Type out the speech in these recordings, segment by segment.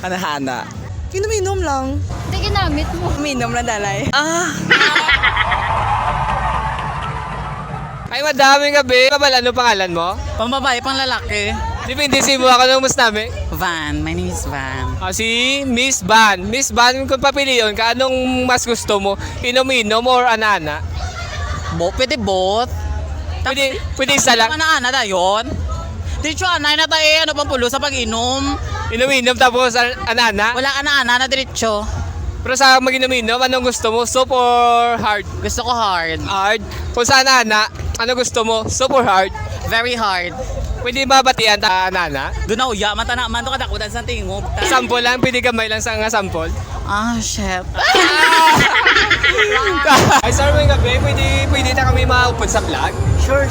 Hana-hana. Inom lang. Hindi ginamit mo. Uminom lang dalay. Ay, madaming gabi. Babal, ano pangalan mo? Pambabae, pang lalaki. Depende si mo ako ng mas namin. Van, my name is Van. Si Miss Van. Miss Van, kung papiliyon ka, anong mas gusto mo? Inom-inom or ana-ana? Pwede both. Pwede isa lang. Ana-ana na yun. Diretso anay na tayo, ano pang pulo sa pag-inom. Inom-inom tapos ana-ana? Wala ana-ana na diretso. Pero sa mag-inom-inom, anong gusto mo? Soap or hard? Gusto ko hard. Hard. Kung sa ana-ana, ano gusto mo? Soap or hard? Very hard. Pwede ba batian ta ana-ana? Doon na uya, mata man to kadakudan sa tingog. Sample lang, pwede gamay lang sa nga sample. Shit. Ay, sir, may gabi, pwede na kami maupod sa vlog. Sure.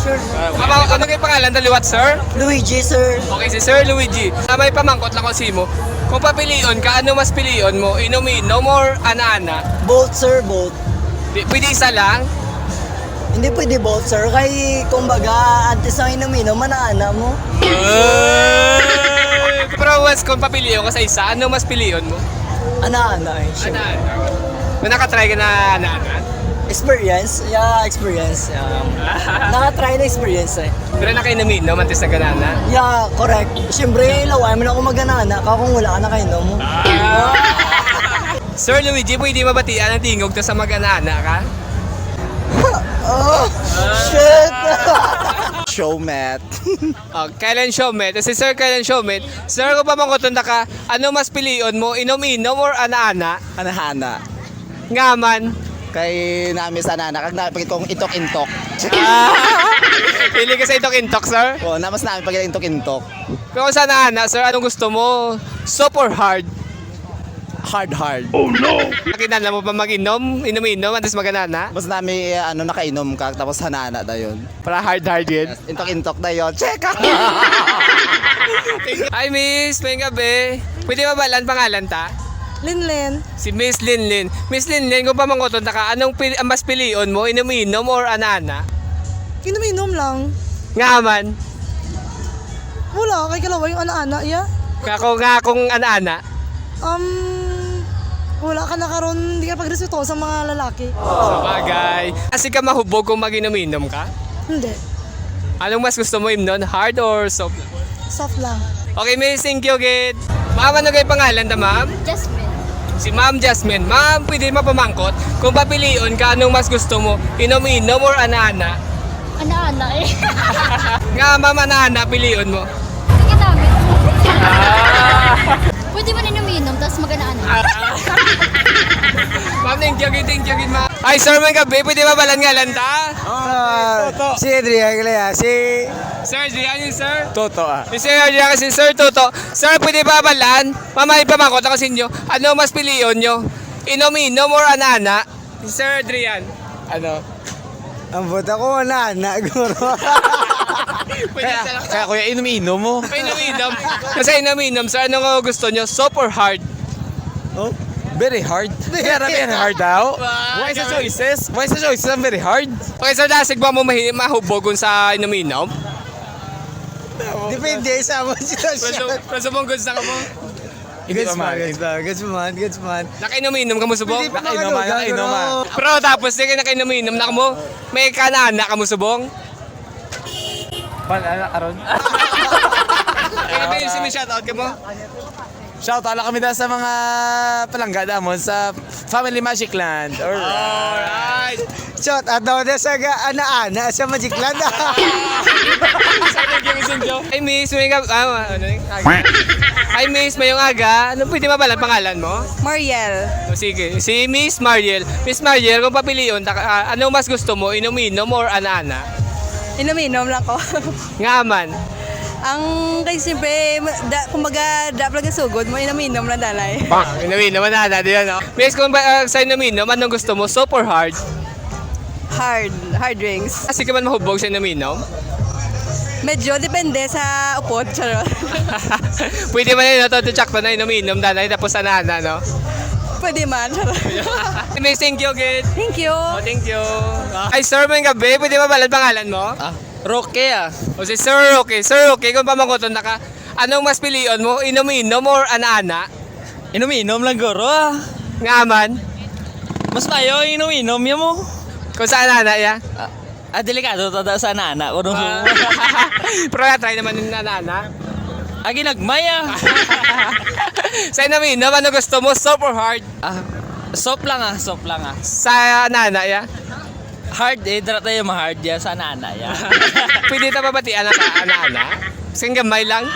Ano kayo pangalan? Daliwat, sir? Luigi, sir. Okay, si Sir Luigi. May pamangkot lang ko si mo. Kung papilion ka, ano mas pilion mo? Inom-inom or ana-ana? Both, sir, both. Pwede isa lang? Hindi pwede both, sir. Kay, kumbaga, antes ang inom-inom, mana-ana mo. Pero once kung papilion ka sa isa, ano mas pilion mo? Ana-ana eh. Sure. Ana-ana. May nakatry ka na ana-ana? Experience? Yeah, experience. Naka-try na experience eh. Pero nakainom-inom, antes na ganana? Yeah, correct. Siyempre, laway mo na ako mag-ana-ana. Kung wala ka na kainom mo. Sir Luigi, pwede mabatian ang tingog ta sa mag-ana-ana ka? Shit! Showmat. Kailan showmet? Si Sir kailan showmet? Sir, kung pamangkoton na ka, ano mas pilion mo? Inom-inom or ana-ana? Hana-hana. Ngaman. Kay namin sa nana, kag napagit kong intok-intok. Pili ka sa itok-intok, sir? O, namas namin pag intok-intok. Pero sa ana, sir, anong gusto mo? Soap or hard? Hard. Nakinala mo pa mag-inom? Inom-inom, antes mag-anana? Mas namin nakainom ka, tapos hanana na yun. Para hard yun. Intok-intok na yun. Check out! Hi, miss. May gabi. Pwede mabalan pangalan ta? Linlin. Si Miss Linlin. Miss Linlin, kung pamangkoton na ka, anong ang mas pilion mo? Inom-inom or anana? Inom lang. Ngaman. Wala, kay kalawa yung ana-ana, yeah. Kung anana. Wala ka na karon, hindi ka pagrespeto sa mga lalaki. Sabagay. Kasi ka mahubog kung mag-inom-inom ka? Hindi. Anong mas gusto mo, imnon? Hard or soft? Soft lang. Okay, miss. Thank you, Gid. Ma'am, ano kayo pangalan ta, ma'am? Jasmine. Si Ma'am Jasmine. Ma'am, pwede mapamangkot? Kung papilion ka, anong mas gusto mo? Inom-inom or ana-ana? Ana-ana eh. Nga, ma'am, ana-ana, pilion mo. Hindi ginamit mo. Pwede mo inom-inom, tapos mag-ana-ana. Ma'am, thank you, Gid, ma'am. Ay, sir, may gabi. Pwede mabalan nga lang ta? Si Adrian Galea, si Sir, diyan yun, sir. Toto Si Sir Adrian kasi Sir Toto. Sir, pwede babalan? Mama, ipamangkot ako sa inyo. Ano mas pilion nyo? Inom-inom or ana-ana? Si Sir Adrian. Ano? Ang buta ko wala na, guro. Pwede isa lang. Kaya kuya, inom-inom mo. Inom-inom. Kasi inom-inom, sir, ano gusto nyo? Soap or hard? Oh, very hard. Very hard daw. Why sa choices? Why sa choices ang very hard? Okay, sir, dasig ba mo mahubog kung sa inom-inom? Depende sa mo sitwasyon. Kung subong goods na ka mo? Gets man. Nakainom-inom ka mo subong? Nakainom. Pero tapos, di ka nakainom-inom na ka mo? May kanana ka mo subong? Aron. Kaya ba yung shoutout ka mo? Shout out kami dahil sa mga palangga damon sa Family Magic Land. Alright! Shout out daw na sa ana-ana sa Magic Land. Ay, miss, may Ay, miss, mayong aga. Ano pwede mabalan pangalan mo? Mariel. O, sige. Si Miss Mariel. Miss Mariel, kung papilion, ano mas gusto mo? Inom-inom or ana-ana? Inom lang ko. Ngaman. Ang kay siyempre, kumbaga, dapat lang sugod mo, inom lang dalay. Inom-inom, ana-ana. Diyan, no? Miss, kung sa inom-inom, anong gusto mo? Soap or hard? Hard drinks. Kasi ka man mahubog sa inom-inom? Medyo depende sa upot, charot. Pwede man yun, ito tsakto na inom-inom, danay, tapos ana-ana, no? Pwede man, charot. Miss, thank you, Gid. Thank you. Oh, thank you. Ay, sir, may gabi. Pwede mabalan pangalan mo? Roque O si Sir Roque. Sir Roque, kung pamangkoton na ka, anong mas pilion mo? Inom-inom or ana-ana? Inom-inom lang guro ah. Nga man. Mas mayo inom-inom yan mo. Kung saan nana ya? Delikado to daw sa nana. Kung Pero na-try naman yung nanana. ginagmay ah. Sa inom-inom, ano gusto mo? Soft or hard? Soft lang ah. Sa nana ya? Hard eh, dara tayo ma-hard yan sa nana yan. Pwede ta babatian na ka, ana-ana? Sing gamay lang?